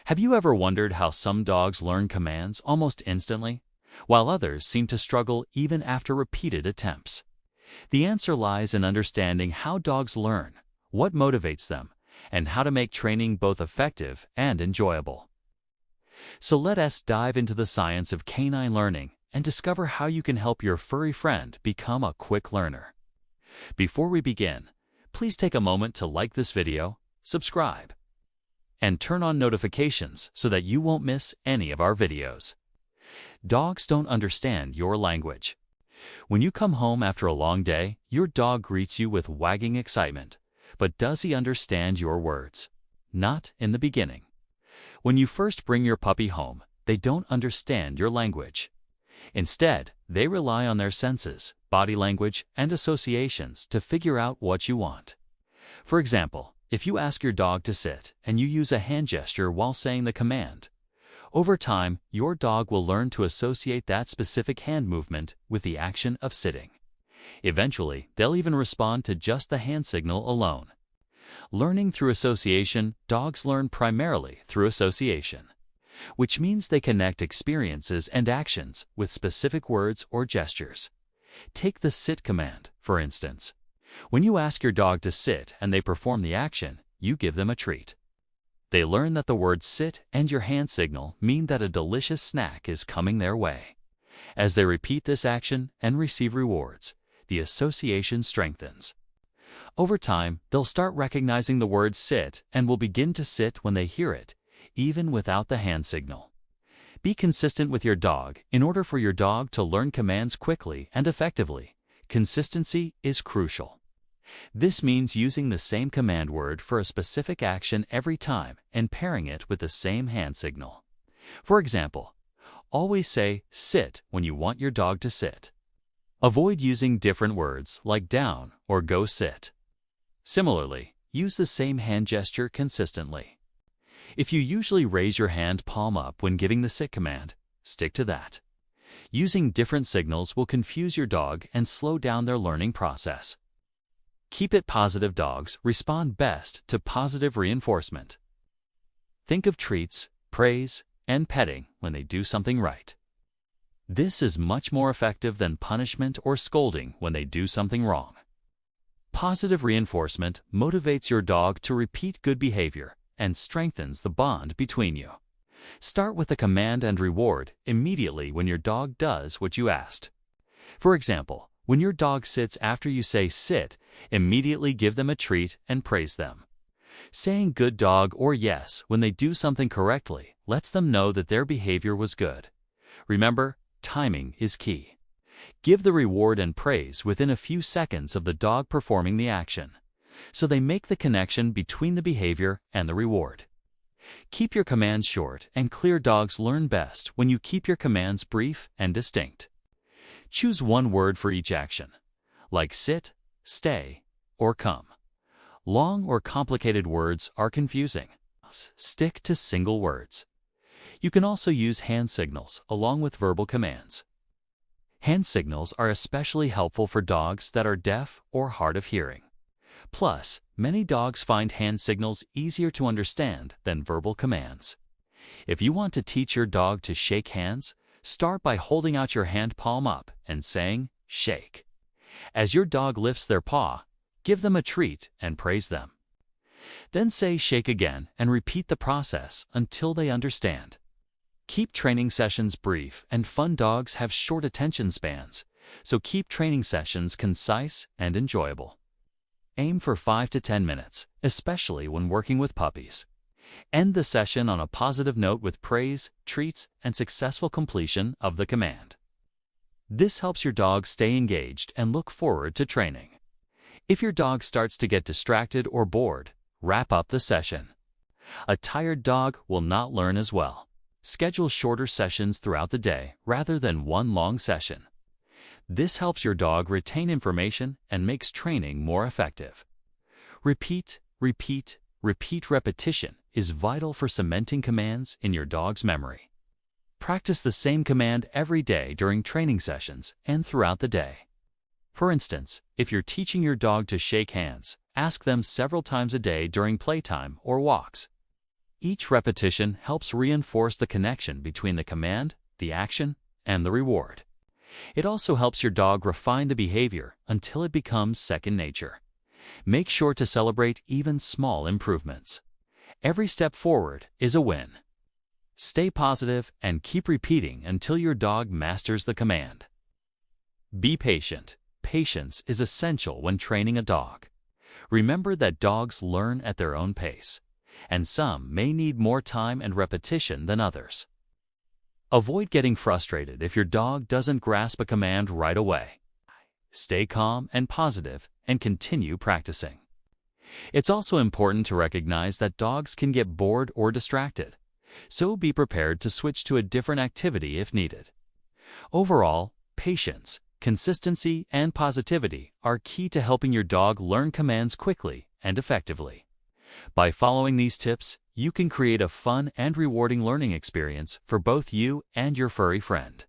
Have you ever wondered how some dogs learn commands almost instantly, while others seem to struggle even after repeated attempts? The answer lies in understanding how dogs learn, what motivates them, and how to make training both effective and enjoyable. So let us dive into the science of canine learning and discover how you can help your furry friend become a quick learner. Before we begin, please take a moment to like this video, subscribe, and turn on notifications so that you won't miss any of our videos. Dogs don't understand your language. When you come home after a long day, your dog greets you with wagging excitement. But does he understand your words? Not in the beginning. When you first bring your puppy home, they don't understand your language. Instead, they rely on their senses, body language, and associations to figure out what you want. For example, if you ask your dog to sit and you use a hand gesture while saying the command, over time, your dog will learn to associate that specific hand movement with the action of sitting. Eventually, they'll even respond to just the hand signal alone. Learning through association, dogs learn primarily through association, which means they connect experiences and actions with specific words or gestures. Take the sit command, for instance. When you ask your dog to sit and they perform the action, you give them a treat. They learn that the words sit and your hand signal mean that a delicious snack is coming their way. As they repeat this action and receive rewards, the association strengthens. Over time, they'll start recognizing the word sit and will begin to sit when they hear it, even without the hand signal. Be consistent with your dog in order for your dog to learn commands quickly and effectively. Consistency is crucial. This means using the same command word for a specific action every time and pairing it with the same hand signal. For example, always say sit when you want your dog to sit. Avoid using different words like down or go sit. Similarly, use the same hand gesture consistently. If you usually raise your hand palm up when giving the sit command, stick to that. Using different signals will confuse your dog and slow down their learning process. Keep it positive. Dogs respond best to positive reinforcement. Think of treats, praise, and petting when they do something right. This is much more effective than punishment or scolding when they do something wrong. Positive reinforcement motivates your dog to repeat good behavior and strengthens the bond between you. Start with a command and reward immediately when your dog does what you asked. For example, when your dog sits after you say sit, immediately give them a treat and praise them. Saying good dog or yes when they do something correctly lets them know that their behavior was good. Remember, timing is key. Give the reward and praise within a few seconds of the dog performing the action, so they make the connection between the behavior and the reward. Keep your commands short and clear. Dogs learn best when you keep your commands brief and distinct. Choose one word for each action, like sit, stay, or come. Long or complicated words are confusing. Stick to single words. You can also use hand signals along with verbal commands. Hand signals are especially helpful for dogs that are deaf or hard of hearing. Plus, many dogs find hand signals easier to understand than verbal commands. If you want to teach your dog to shake hands, start by holding out your hand palm up and saying, shake. As your dog lifts their paw, give them a treat and praise them. Then say shake again and repeat the process until they understand. Keep training sessions brief and fun. Dogs have short attention spans, so keep training sessions concise and enjoyable. Aim for 5 to 10 minutes, especially when working with puppies. End the session on a positive note with praise, treats, and successful completion of the command. This helps your dog stay engaged and look forward to training. If your dog starts to get distracted or bored, wrap up the session. A tired dog will not learn as well. Schedule shorter sessions throughout the day rather than one long session. This helps your dog retain information and makes training more effective. Repeat, repeat, repeat. Repetition is vital for cementing commands in your dog's memory. Practice the same command every day during training sessions and throughout the day. For instance, if you're teaching your dog to shake hands, ask them several times a day during playtime or walks. Each repetition helps reinforce the connection between the command, the action, and the reward. It also helps your dog refine the behavior until it becomes second nature. Make sure to celebrate even small improvements. Every step forward is a win. Stay positive and keep repeating until your dog masters the command. Be patient. Patience is essential when training a dog. Remember that dogs learn at their own pace, and some may need more time and repetition than others. Avoid getting frustrated if your dog doesn't grasp a command right away. Stay calm and positive and continue practicing. It's also important to recognize that dogs can get bored or distracted, so be prepared to switch to a different activity if needed. Overall, patience, consistency, and positivity are key to helping your dog learn commands quickly and effectively. By following these tips, you can create a fun and rewarding learning experience for both you and your furry friend.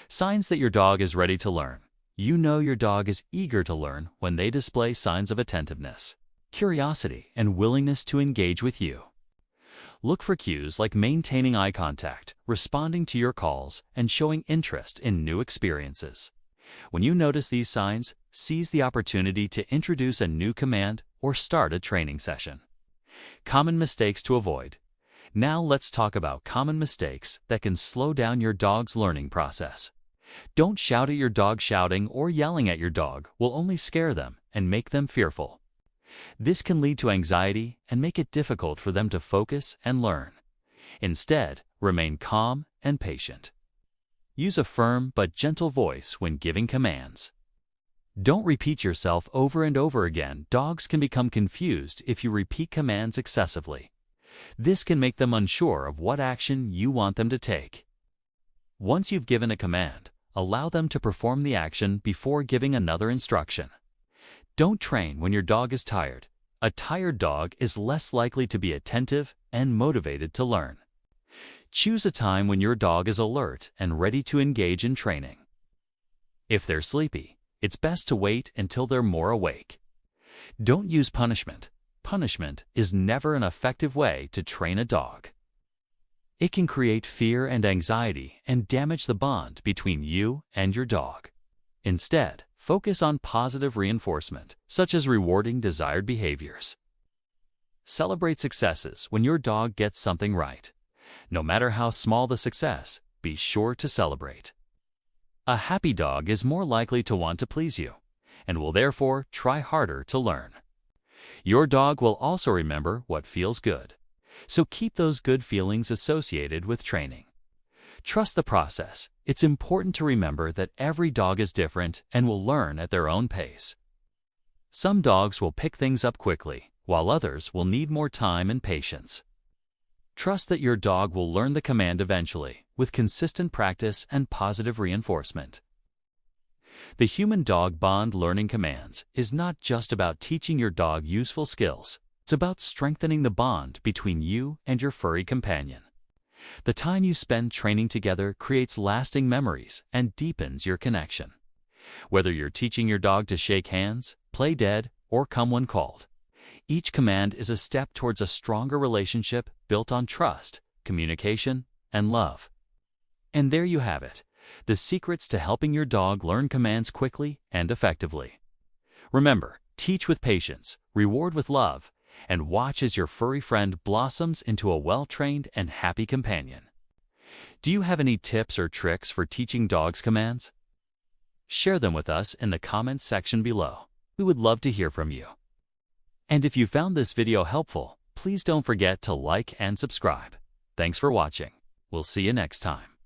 Signs that your dog is ready to learn. You know your dog is eager to learn when they display signs of attentiveness, curiosity, and willingness to engage with you. Look for cues like maintaining eye contact, responding to your calls, and showing interest in new experiences. When you notice these signs, seize the opportunity to introduce a new command or start a training session. Common mistakes to avoid. Now let's talk about common mistakes that can slow down your dog's learning process. Don't shout at your dog. Shouting or yelling at your dog will only scare them and make them fearful. This can lead to anxiety and make it difficult for them to focus and learn. Instead, remain calm and patient. Use a firm but gentle voice when giving commands. Don't repeat yourself over and over again. Dogs can become confused if you repeat commands excessively. This can make them unsure of what action you want them to take. Once you've given a command, allow them to perform the action before giving another instruction. Don't train when your dog is tired. A tired dog is less likely to be attentive and motivated to learn. Choose a time when your dog is alert and ready to engage in training. If they're sleepy, it's best to wait until they're more awake. Don't use punishment. Punishment is never an effective way to train a dog. It can create fear and anxiety and damage the bond between you and your dog. Instead, focus on positive reinforcement, such as rewarding desired behaviors. Celebrate successes when your dog gets something right. No matter how small the success, be sure to celebrate. A happy dog is more likely to want to please you, and will therefore try harder to learn. Your dog will also remember what feels good, so keep those good feelings associated with training. Trust the process. It's important to remember that every dog is different and will learn at their own pace. Some dogs will pick things up quickly, while others will need more time and patience. Trust that your dog will learn the command eventually, with consistent practice and positive reinforcement. The human-dog bond learning commands is not just about teaching your dog useful skills. It's about strengthening the bond between you and your furry companion. The time you spend training together creates lasting memories and deepens your connection. Whether you're teaching your dog to shake hands, play dead, or come when called, each command is a step towards a stronger relationship built on trust, communication, and love. And there you have it, the secrets to helping your dog learn commands quickly and effectively. Remember, teach with patience, reward with love, and watch as your furry friend blossoms into a well-trained and happy companion. Do you have any tips or tricks for teaching dogs commands? Share them with us in the comments section below. We would love to hear from you. And if you found this video helpful, please don't forget to like and subscribe. Thanks for watching. We'll see you next time.